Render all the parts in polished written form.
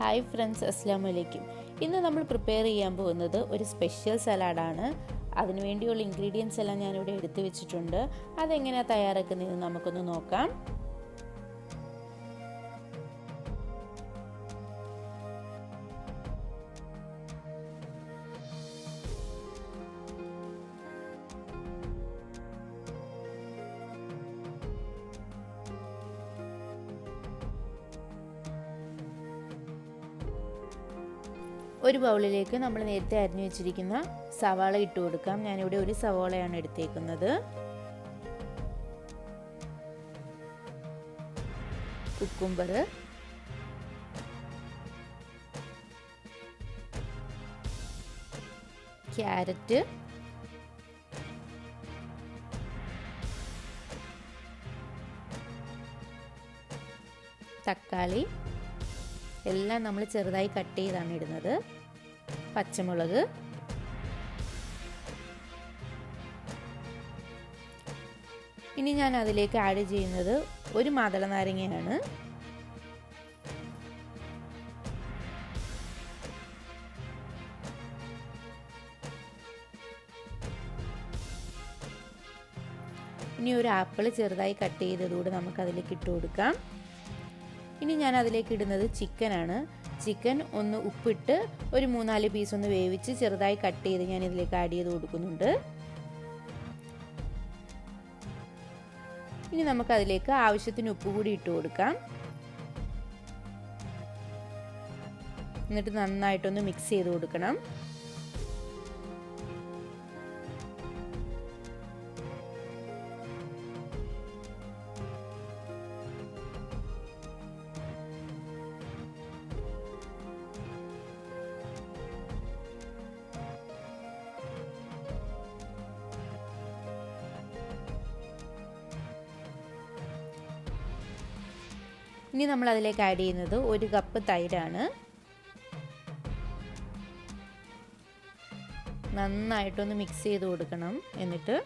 Hi friends, അസ്സലാമു അലൈക്കും. ഇന്ന് നമ്മൾ പ്രിപ്പയർ ചെയ്യാൻ പോകുന്നത് ഒരു സ്പെഷ്യൽ സലാഡാണ്. അതിനുവേണ്ടിയുള്ള ഇൻഗ്രീഡിയൻസ് എല്ലാം ഞാനിവിടെ എടുത്തു വെച്ചിട്ടുണ്ട്. അതെങ്ങനെയാണ് തയ്യാറാക്കുന്നതെന്ന് നമുക്കൊന്ന് നോക്കാം. ഒരു ബൗളിലേക്ക് നമ്മൾ നേരത്തെ അരിഞ്ഞു വെച്ചിരിക്കുന്ന സവാള ഇട്ട് കൊടുക്കാം. ഞാനിവിടെ ഒരു സവാളയാണ് എടുത്തേക്കുന്നത്. കുക്കുംബർ, ക്യാരറ്റ്, തക്കാളി എല്ലാം നമ്മൾ ചെറുതായി കട്ട് ചെയ്താണ് ഇടുന്നത്. പച്ചമുളക്, ഇനി ഞാൻ അതിലേക്ക് ആഡ് ചെയ്യുന്നത് ഒരു മാതള നാരങ്ങയാണ്. ഇനി ഒരു ആപ്പിൾ ചെറുതായി കട്ട് ചെയ്തതുകൂടെ നമുക്ക് അതിലേക്ക് ഇട്ട് കൊടുക്കാം. ഇനി ഞാൻ അതിലേക്ക് ഇടുന്നത് ചിക്കനാണ്. ചിക്കൻ ഒന്ന് ഉപ്പിട്ട് ഒരു 3-4 പീസ് ഒന്ന് വേവിച്ച് ചെറുതായി കട്ട് ചെയ്ത് ഞാൻ ഇതിലേക്ക് ആഡ് ചെയ്ത് കൊടുക്കുന്നുണ്ട്. ഇനി നമുക്ക് അതിലേക്ക് ആവശ്യത്തിന് ഉപ്പ് കൂടി ഇട്ട് കൊടുക്കാം. എന്നിട്ട് നന്നായിട്ടൊന്ന് മിക്സ് ചെയ്ത് കൊടുക്കണം. ഇനി നമ്മൾ അതിലേക്ക് ആഡ് ചെയ്യുന്നത് 1 കപ്പ് തൈരാണ്. നന്നായിട്ടൊന്ന് മിക്സ് ചെയ്ത് കൊടുക്കണം. എന്നിട്ട്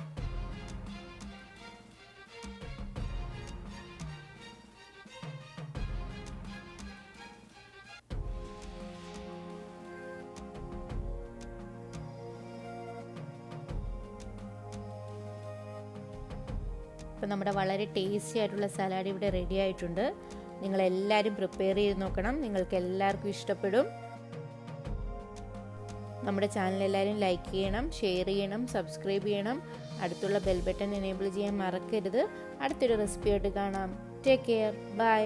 അപ്പോൾ നമ്മുടെ വളരെ ടേസ്റ്റി ആയിട്ടുള്ള സലാഡ് ഇവിടെ റെഡി ആയിട്ടുണ്ട്. നിങ്ങളെല്ലാവരും പ്രിപ്പയർ ചെയ്ത് നോക്കണം. നിങ്ങൾക്ക് എല്ലാവർക്കും ഇഷ്ടപ്പെടും. നമ്മുടെ ചാനൽ എല്ലാവരും ലൈക്ക് ചെയ്യണം, ഷെയർ ചെയ്യണം, സബ്സ്ക്രൈബ് ചെയ്യണം. അടുത്തുള്ള ബെൽ ബട്ടൺ എനേബിൾ ചെയ്യാൻ മറക്കരുത്. അടുത്തൊരു റെസിപ്പി ആയിട്ട് കാണാം. Take care. ബൈ.